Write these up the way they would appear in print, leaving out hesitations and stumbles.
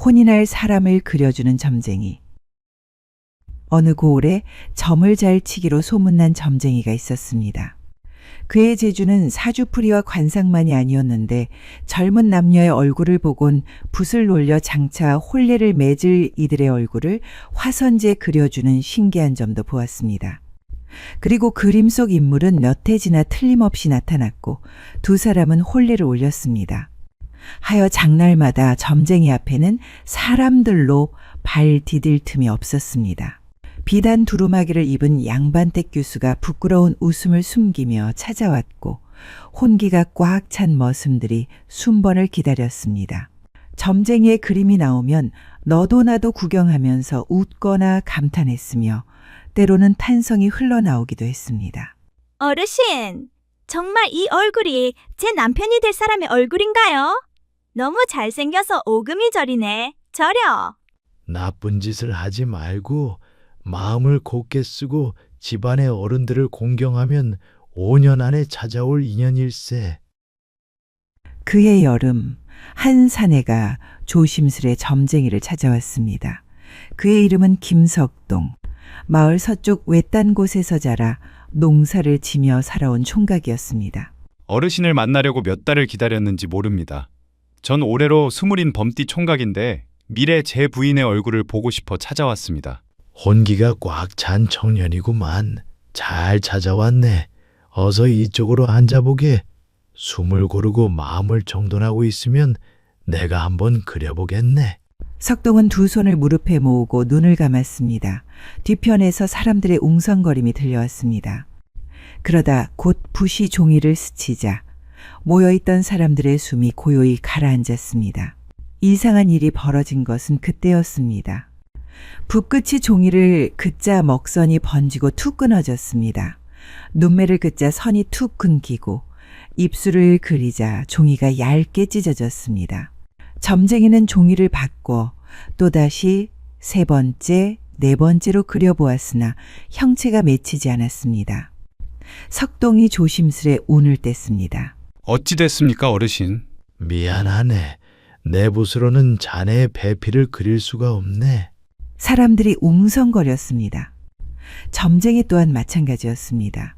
혼인할 사람을 그려주는 점쟁이. 어느 고을에 점을 잘 치기로 소문난 점쟁이가 있었습니다. 그의 재주는 사주풀이와 관상만이 아니었는데 젊은 남녀의 얼굴을 보곤 붓을 놀려 장차 혼례를 맺을 이들의 얼굴을 화선지에 그려주는 신기한 점도 보았습니다. 그리고 그림 속 인물은 몇 해 지나 틀림없이 나타났고 두 사람은 혼례를 올렸습니다. 하여 장날마다 점쟁이 앞에는 사람들로 발 디딜 틈이 없었습니다. 비단 두루마기를 입은 양반댁 교수가 부끄러운 웃음을 숨기며 찾아왔고 혼기가 꽉 찬 머슴들이 순번을 기다렸습니다. 점쟁이의 그림이 나오면 너도 나도 구경하면서 웃거나 감탄했으며 때로는 탄성이 흘러나오기도 했습니다. 어르신, 정말 이 얼굴이 제 남편이 될 사람의 얼굴인가요? 너무 잘생겨서 오금이 저리네. 저려. 나쁜 짓을 하지 말고 마음을 곱게 쓰고 집안의 어른들을 공경하면 5년 안에 찾아올 인연일세. 그해 여름 한 사내가 조심스레 점쟁이를 찾아왔습니다. 그의 이름은 김석동. 마을 서쪽 외딴 곳에서 자라 농사를 지며 살아온 총각이었습니다. 어르신을 만나려고 몇 달을 기다렸는지 모릅니다. 전 올해로 20인 범띠 총각인데 미래 제 부인의 얼굴을 보고 싶어 찾아왔습니다. 혼기가 꽉 찬 청년이구만. 잘 찾아왔네. 어서 이쪽으로 앉아보게. 숨을 고르고 마음을 정돈하고 있으면 내가 한번 그려보겠네. 석동은 두 손을 무릎에 모으고 눈을 감았습니다. 뒤편에서 사람들의 웅성거림이 들려왔습니다. 그러다 곧 붓이 종이를 스치자 모여있던 사람들의 숨이 고요히 가라앉았습니다. 이상한 일이 벌어진 것은 그때였습니다. 붓끝이 종이를 긋자 먹선이 번지고 툭 끊어졌습니다. 눈매를 긋자 선이 툭 끊기고 입술을 그리자 종이가 얇게 찢어졌습니다. 점쟁이는 종이를 바꿔 또다시 세 번째, 네 번째로 그려보았으나 형체가 맺히지 않았습니다. 석동이 조심스레 운을 뗐습니다. 어찌 됐습니까, 어르신? 미안하네. 내 붓으로는 자네의 배필을 그릴 수가 없네. 사람들이 웅성거렸습니다. 점쟁이 또한 마찬가지였습니다.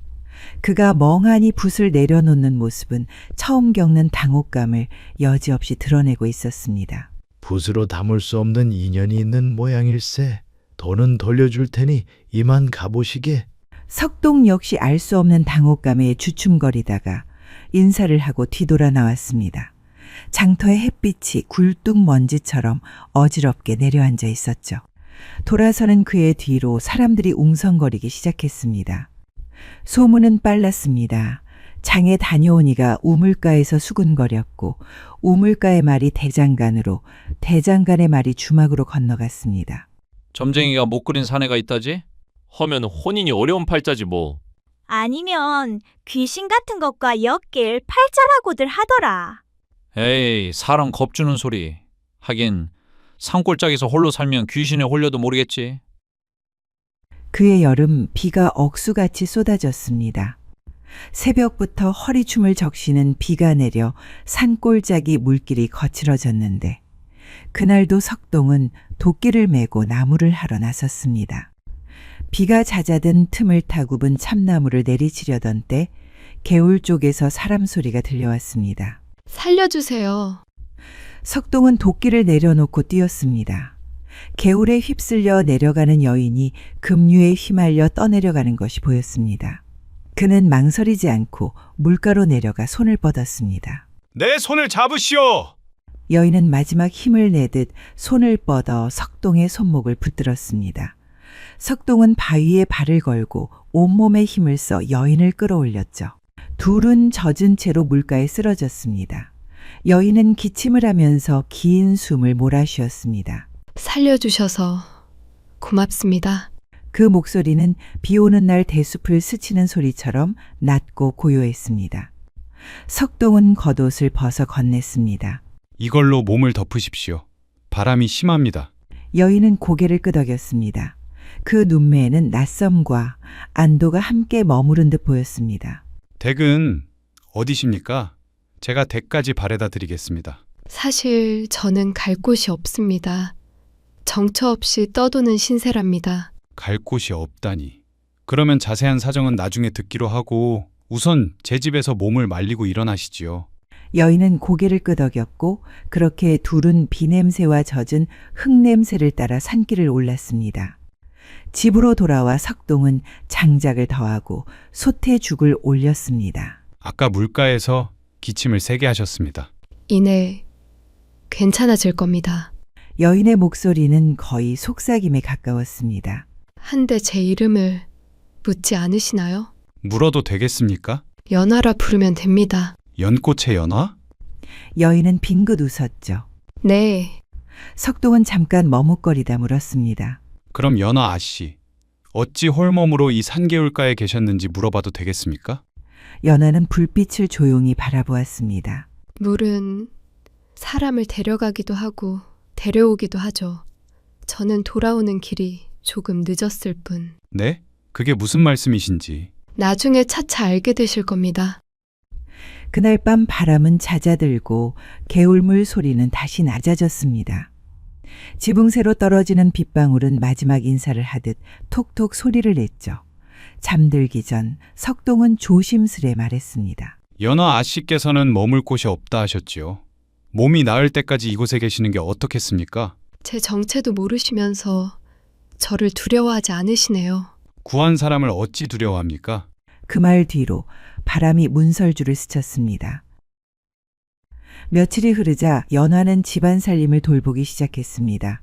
그가 멍하니 붓을 내려놓는 모습은 처음 겪는 당혹감을 여지없이 드러내고 있었습니다. 붓으로 담을 수 없는 인연이 있는 모양일세. 돈은 돌려줄 테니 이만 가보시게. 석동 역시 알 수 없는 당혹감에 주춤거리다가 인사를 하고 뒤돌아 나왔습니다. 장터의 햇빛이 굴뚝 먼지처럼 어지럽게 내려앉아 있었죠. 돌아서는 그의 뒤로 사람들이 웅성거리기 시작했습니다. 소문은 빨랐습니다. 장에 다녀온 이가 우물가에서 수군거렸고 우물가의 말이 대장간으로 대장간의 말이 주막으로 건너갔습니다. 점쟁이가 못 그린 사내가 있다지? 하면 혼인이 어려운 팔자지 뭐. 아니면 귀신 같은 것과 엮일 팔자라고들 하더라. 에이, 사람 겁주는 소리. 하긴 산골짜기에서 홀로 살면 귀신에 홀려도 모르겠지. 그의 여름 비가 억수같이 쏟아졌습니다. 새벽부터 허리춤을 적시는 비가 내려 산골짜기 물길이 거칠어졌는데 그날도 석동은 도끼를 메고 나무를 하러 나섰습니다. 비가 잦아든 틈을 타굽은 참나무를 내리치려던 때 개울 쪽에서 사람 소리가 들려왔습니다. 살려주세요. 석동은 도끼를 내려놓고 뛰었습니다. 개울에 휩쓸려 내려가는 여인이 급류에 휘말려 떠내려가는 것이 보였습니다. 그는 망설이지 않고 물가로 내려가 손을 뻗었습니다. 내 손을 잡으시오! 여인은 마지막 힘을 내듯 손을 뻗어 석동의 손목을 붙들었습니다. 석동은 바위에 발을 걸고 온몸에 힘을 써 여인을 끌어올렸죠. 둘은 젖은 채로 물가에 쓰러졌습니다. 여인은 기침을 하면서 긴 숨을 몰아쉬었습니다. 살려주셔서 고맙습니다. 그 목소리는 비 오는 날 대숲을 스치는 소리처럼 낮고 고요했습니다. 석동은 겉옷을 벗어 건넸습니다. 이걸로 몸을 덮으십시오. 바람이 심합니다. 여인은 고개를 끄덕였습니다. 그 눈매에는 낯섦과 안도가 함께 머무른 듯 보였습니다. 댁은 어디십니까? 제가 댁까지 바래다 드리겠습니다. 사실 저는 갈 곳이 없습니다. 정처 없이 떠도는 신세랍니다. 갈 곳이 없다니. 그러면 자세한 사정은 나중에 듣기로 하고 우선 제 집에서 몸을 말리고 일어나시지요. 여인은 고개를 끄덕였고 그렇게 둘은 비냄새와 젖은 흙냄새를 따라 산길을 올랐습니다. 집으로 돌아와 석동은 장작을 더하고 솥에 죽을 올렸습니다. 아까 물가에서 기침을 세게 하셨습니다. 이내 괜찮아질 겁니다. 여인의 목소리는 거의 속삭임에 가까웠습니다. 한데 제 이름을 묻지 않으시나요? 물어도 되겠습니까? 연하라 부르면 됩니다. 연꽃의 연화? 여인은 빙긋 웃었죠. 네, 석동은 잠깐 머뭇거리다 물었습니다. 그럼 연화 아씨, 어찌 홀몸으로 이 산개울가에 계셨는지 물어봐도 되겠습니까? 연하는 불빛을 조용히 바라보았습니다. 물은 사람을 데려가기도 하고 데려오기도 하죠. 저는 돌아오는 길이 조금 늦었을 뿐. 네? 그게 무슨 말씀이신지. 나중에 차차 알게 되실 겁니다. 그날 밤 바람은 잦아들고 개울물 소리는 다시 낮아졌습니다. 지붕새로 떨어지는 빗방울은 마지막 인사를 하듯 톡톡 소리를 냈죠. 잠들기 전 석동은 조심스레 말했습니다. 연화 아씨께서는 머물 곳이 없다 하셨지요. 몸이 나을 때까지 이곳에 계시는 게 어떻겠습니까? 제 정체도 모르시면서 저를 두려워하지 않으시네요. 구한 사람을 어찌 두려워합니까? 그 말 뒤로 바람이 문설주를 스쳤습니다. 며칠이 흐르자 연화는 집안 살림을 돌보기 시작했습니다.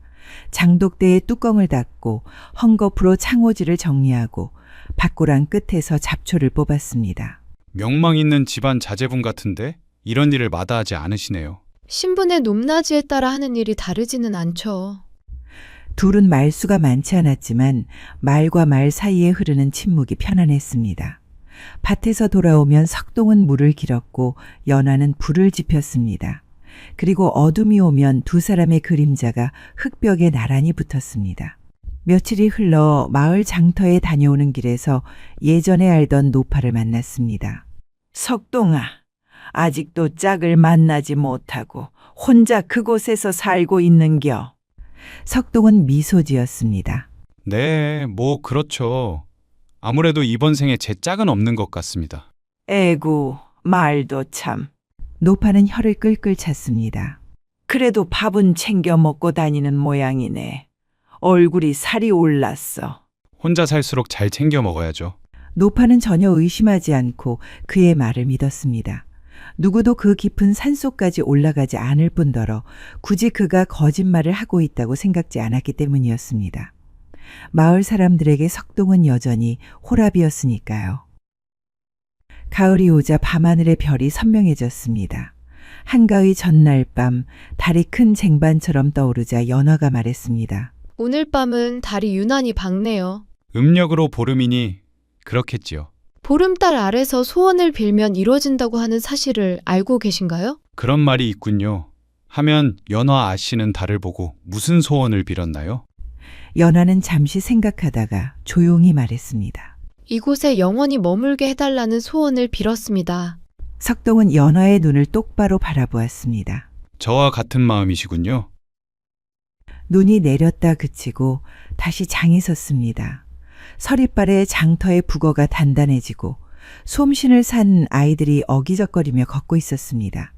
장독대에 뚜껑을 닫고 헝겊으로 창호지를 정리하고 밭고랑 끝에서 잡초를 뽑았습니다. 명망 있는 집안 자제분 같은데 이런 일을 마다하지 않으시네요. 신분의 높낮이에 따라 하는 일이 다르지는 않죠. 둘은 말수가 많지 않았지만 말과 말 사이에 흐르는 침묵이 편안했습니다. 밭에서 돌아오면 석동은 물을 길었고 연화는 불을 지폈습니다. 그리고 어둠이 오면 두 사람의 그림자가 흙벽에 나란히 붙었습니다. 며칠이 흘러 마을 장터에 다녀오는 길에서 예전에 알던 노파를 만났습니다. 석동아, 아직도 짝을 만나지 못하고 혼자 그곳에서 살고 있는겨. 석동은 미소 지었습니다. 네, 뭐 그렇죠. 아무래도 이번 생에 제 짝은 없는 것 같습니다. 에구, 말도 참. 노파는 혀를 끌끌 찼습니다. 그래도 밥은 챙겨 먹고 다니는 모양이네. 얼굴이 살이 올랐어. 혼자 살수록 잘 챙겨 먹어야죠. 노파는 전혀 의심하지 않고 그의 말을 믿었습니다. 누구도 그 깊은 산속까지 올라가지 않을 뿐더러 굳이 그가 거짓말을 하고 있다고 생각지 않았기 때문이었습니다. 마을 사람들에게 석동은 여전히 호랍이었으니까요. 가을이 오자 밤하늘의 별이 선명해졌습니다. 한가위 전날 밤 달이 큰 쟁반처럼 떠오르자 연화가 말했습니다. 오늘 밤은 달이 유난히 밝네요. 음력으로 보름이니 그렇겠지요. 보름달 아래서 소원을 빌면 이루어진다고 하는 사실을 알고 계신가요? 그런 말이 있군요. 하면 연화 아씨는 달을 보고 무슨 소원을 빌었나요? 연화는 잠시 생각하다가 조용히 말했습니다. 이곳에 영원히 머물게 해달라는 소원을 빌었습니다. 석동은 연화의 눈을 똑바로 바라보았습니다. 저와 같은 마음이시군요. 눈이 내렸다 그치고 다시 장이 섰습니다. 서리발에 장터의 북어가 단단해지고 솜신을 산 아이들이 어기적거리며 걷고 있었습니다.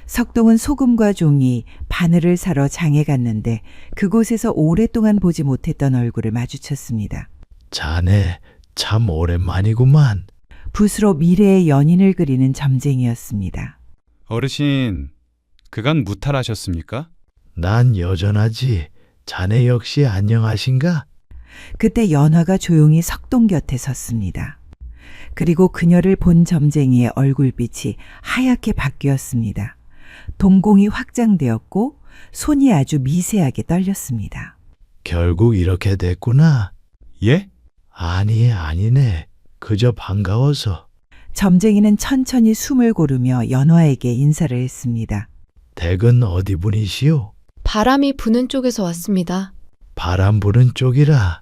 석동은 소금과 종이, 바늘을 사러 장에 갔는데 그곳에서 오랫동안 보지 못했던 얼굴을 마주쳤습니다. 자네 참 오랜만이구만. 붓으로 미래의 연인을 그리는 점쟁이였습니다. 어르신, 그간 무탈하셨습니까? 난 여전하지. 자네 역시 안녕하신가? 그때 연화가 조용히 석동 곁에 섰습니다. 그리고 그녀를 본 점쟁이의 얼굴빛이 하얗게 바뀌었습니다. 동공이 확장되었고 손이 아주 미세하게 떨렸습니다. 결국 이렇게 됐구나. 예? 아니네. 그저 반가워서. 점쟁이는 천천히 숨을 고르며 연화에게 인사를 했습니다. 댁은 어디 분이시오? 바람이 부는 쪽에서 왔습니다. 바람 부는 쪽이라.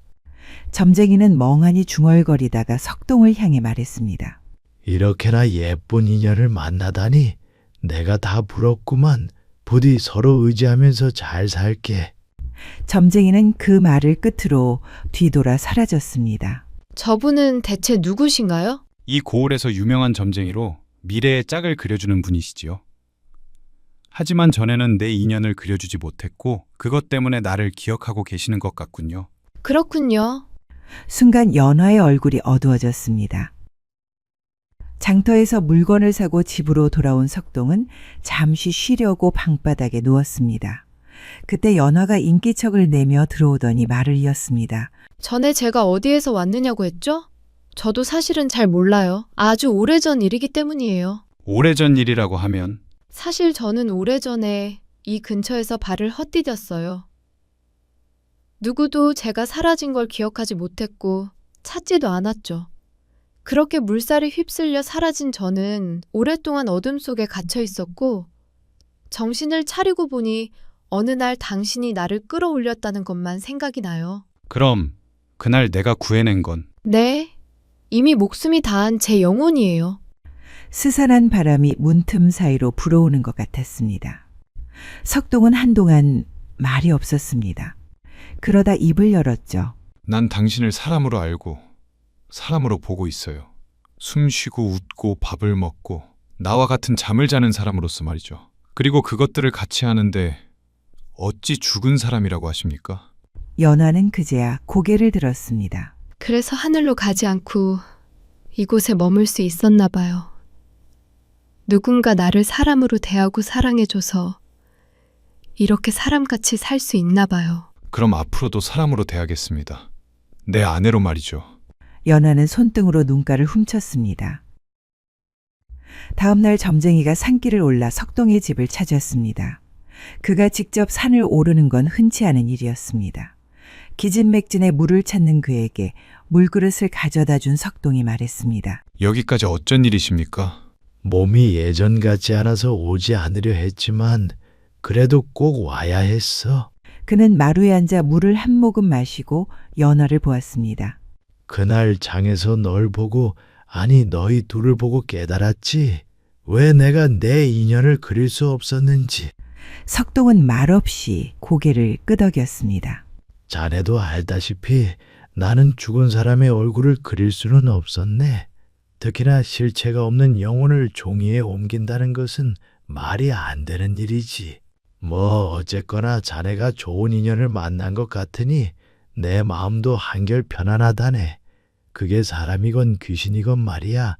점쟁이는 멍하니 중얼거리다가 석동을 향해 말했습니다. 이렇게나 예쁜 인연을 만나다니 내가 다 부럽구만. 부디 서로 의지하면서 잘 살게. 점쟁이는 그 말을 끝으로 뒤돌아 사라졌습니다. 저분은 대체 누구신가요? 이 고을에서 유명한 점쟁이로 미래의 짝을 그려주는 분이시지요. 하지만 전에는 내 인연을 그려주지 못했고 그것 때문에 나를 기억하고 계시는 것 같군요. 그렇군요. 순간 연화의 얼굴이 어두워졌습니다. 장터에서 물건을 사고 집으로 돌아온 석동은 잠시 쉬려고 방바닥에 누웠습니다. 그때 연화가 인기척을 내며 들어오더니 말을 이었습니다. 전에 제가 어디에서 왔느냐고 했죠? 저도 사실은 잘 몰라요. 아주 오래전 일이기 때문이에요. 오래전 일이라고 하면 사실 저는 오래전에 이 근처에서 발을 헛디뎠어요. 누구도 제가 사라진 걸 기억하지 못했고 찾지도 않았죠. 그렇게 물살에 휩쓸려 사라진 저는 오랫동안 어둠 속에 갇혀 있었고 정신을 차리고 보니 어느 날 당신이 나를 끌어올렸다는 것만 생각이 나요. 그럼 그날 내가 구해낸 건 네, 이미 목숨이 다한 제 영혼이에요. 스산한 바람이 문틈 사이로 불어오는 것 같았습니다. 석동은 한동안 말이 없었습니다. 그러다 입을 열었죠. 난 당신을 사람으로 알고 사람으로 보고 있어요. 숨 쉬고 웃고 밥을 먹고 나와 같은 잠을 자는 사람으로서 말이죠. 그리고 그것들을 같이 하는데 어찌 죽은 사람이라고 하십니까? 연화는 그제야 고개를 들었습니다. 그래서 하늘로 가지 않고 이곳에 머물 수 있었나 봐요. 누군가 나를 사람으로 대하고 사랑해줘서 이렇게 사람같이 살 수 있나 봐요. 그럼 앞으로도 사람으로 대하겠습니다. 내 아내로 말이죠. 연화는 손등으로 눈가를 훔쳤습니다. 다음 날 점쟁이가 산길을 올라 석동의 집을 찾았습니다. 그가 직접 산을 오르는 건 흔치 않은 일이었습니다. 기진맥진에 물을 찾는 그에게 물그릇을 가져다 준 석동이 말했습니다. 여기까지 어쩐 일이십니까? 몸이 예전 같지 않아서 오지 않으려 했지만 그래도 꼭 와야 했어. 그는 마루에 앉아 물을 한 모금 마시고 연화를 보았습니다. 그날 장에서 널 보고, 아니 너희 둘을 보고 깨달았지. 왜 내가 내 인연을 그릴 수 없었는지. 석동은 말없이 고개를 끄덕였습니다. 자네도 알다시피 나는 죽은 사람의 얼굴을 그릴 수는 없었네. 특히나 실체가 없는 영혼을 종이에 옮긴다는 것은 말이 안 되는 일이지. 뭐 어쨌거나 자네가 좋은 인연을 만난 것 같으니 내 마음도 한결 편안하다네. 그게 사람이건 귀신이건 말이야.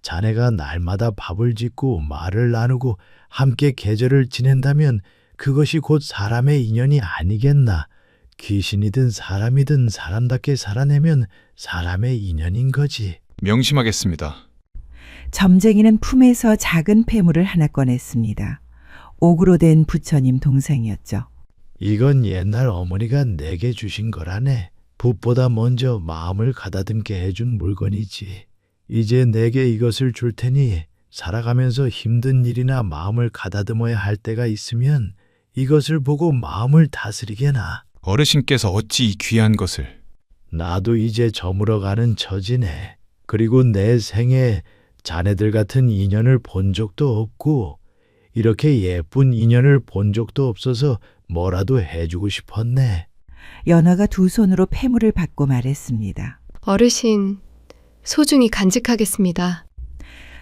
자네가 날마다 밥을 짓고 말을 나누고 함께 계절을 지낸다면 그것이 곧 사람의 인연이 아니겠나. 귀신이든 사람이든 사람답게 살아내면 사람의 인연인 거지. 명심하겠습니다. 점쟁이는 품에서 작은 폐물을 하나 꺼냈습니다. 옥으로 된 부처님 동상이었죠. 이건 옛날 어머니가 내게 주신 거라네. 붓보다 먼저 마음을 가다듬게 해준 물건이지. 이제 내게 이것을 줄 테니 살아가면서 힘든 일이나 마음을 가다듬어야 할 때가 있으면 이것을 보고 마음을 다스리게나. 어르신께서 어찌 이 귀한 것을. 나도 이제 저물어 가는 처지네. 그리고 내 생에 자네들 같은 인연을 본 적도 없고 이렇게 예쁜 인연을 본 적도 없어서 뭐라도 해주고 싶었네. 연화가 두 손으로 폐물을 받고 말했습니다. 어르신, 소중히 간직하겠습니다.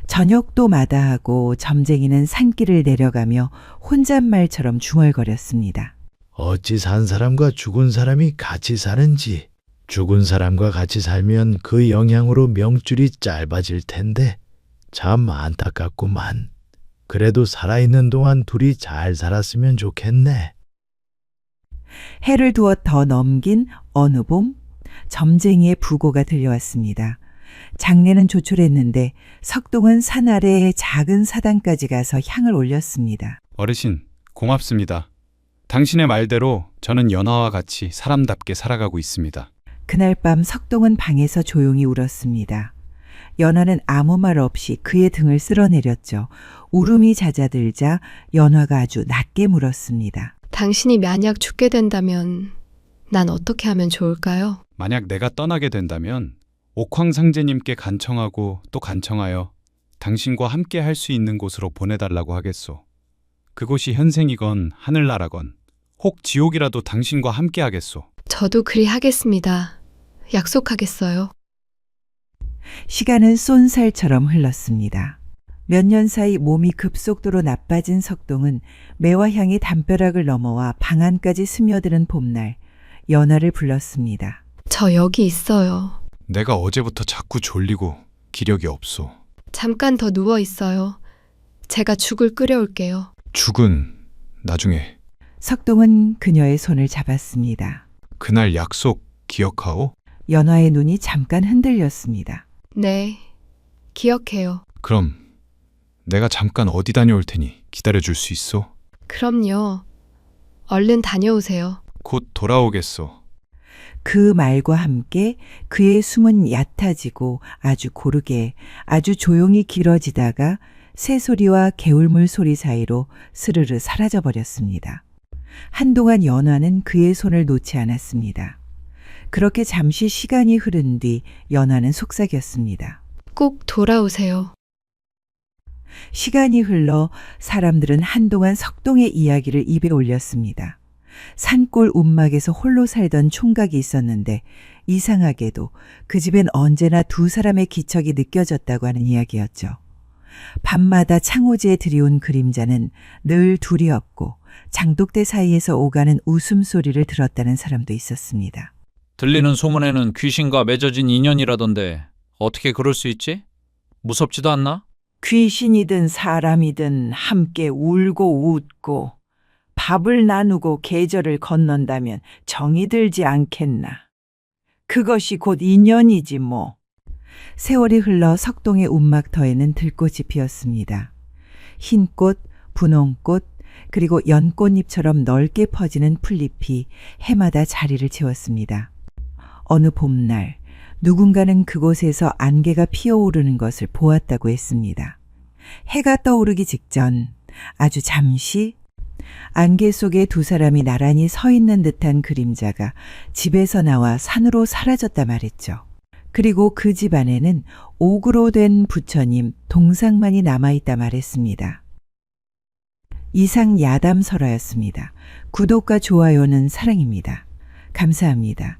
저녁도 마다하고 점쟁이는 산길을 내려가며 혼잣말처럼 중얼거렸습니다. 어찌 산 사람과 죽은 사람이 같이 사는지. 죽은 사람과 같이 살면 그 영향으로 명줄이 짧아질 텐데 참 안타깝구만. 그래도 살아있는 동안 둘이 잘 살았으면 좋겠네. 해를 두어 더 넘긴 어느 봄, 점쟁이의 부고가 들려왔습니다. 장례는 조촐했는데 석동은 산 아래의 작은 사당까지 가서 향을 올렸습니다. 어르신, 고맙습니다. 당신의 말대로 저는 연화와 같이 사람답게 살아가고 있습니다. 그날 밤 석동은 방에서 조용히 울었습니다. 연화는 아무 말 없이 그의 등을 쓸어내렸죠. 울음이 잦아들자 연화가 아주 낮게 물었습니다. 당신이 만약 죽게 된다면 난 어떻게 하면 좋을까요? 만약 내가 떠나게 된다면 옥황상제님께 간청하고 또 간청하여 당신과 함께 할 수 있는 곳으로 보내달라고 하겠소. 그곳이 현생이건 하늘나라건 혹 지옥이라도 당신과 함께 하겠소. 저도 그리 하겠습니다. 약속하겠어요. 시간은 쏜살처럼 흘렀습니다. 몇 년 사이 몸이 급속도로 나빠진 석동은 매화 향이 담벼락을 넘어와 방 안까지 스며드는 봄날, 연화를 불렀습니다. 저 여기 있어요. 내가 어제부터 자꾸 졸리고 기력이 없소. 잠깐 더 누워 있어요. 제가 죽을 끓여올게요. 죽은 나중에. 석동은 그녀의 손을 잡았습니다. 그날 약속 기억하오? 연화의 눈이 잠깐 흔들렸습니다. 네, 기억해요. 그럼 내가 잠깐 어디 다녀올 테니 기다려줄 수 있소? 그럼요. 얼른 다녀오세요. 곧 돌아오겠소. 그 말과 함께 그의 숨은 얕아지고 아주 고르게 아주 조용히 길어지다가 새소리와 개울물 소리 사이로 스르르 사라져 버렸습니다. 한동안 연화는 그의 손을 놓지 않았습니다. 그렇게 잠시 시간이 흐른 뒤 연화는 속삭였습니다. 꼭 돌아오세요. 시간이 흘러 사람들은 한동안 석동의 이야기를 입에 올렸습니다. 산골 움막에서 홀로 살던 총각이 있었는데 이상하게도 그 집엔 언제나 두 사람의 기척이 느껴졌다고 하는 이야기였죠. 밤마다 창호지에 들이온 그림자는 늘 둘이었고 장독대 사이에서 오가는 웃음소리를 들었다는 사람도 있었습니다. 들리는 소문에는 귀신과 맺어진 인연이라던데 어떻게 그럴 수 있지? 무섭지도 않나? 귀신이든 사람이든 함께 울고 웃고 밥을 나누고 계절을 건넌다면 정이 들지 않겠나. 그것이 곧 인연이지 뭐. 세월이 흘러 석동의 움막터에는 들꽃이 피었습니다. 흰꽃, 분홍꽃, 그리고 연꽃잎처럼 넓게 퍼지는 풀잎이 해마다 자리를 채웠습니다. 어느 봄날 누군가는 그곳에서 안개가 피어오르는 것을 보았다고 했습니다. 해가 떠오르기 직전 아주 잠시 안개 속에 두 사람이 나란히 서 있는 듯한 그림자가 집에서 나와 산으로 사라졌다 말했죠. 그리고 그 집 안에는 옥으로 된 부처님 동상만이 남아있다 말했습니다. 이상 야담설화였습니다. 구독과 좋아요는 사랑입니다. 감사합니다.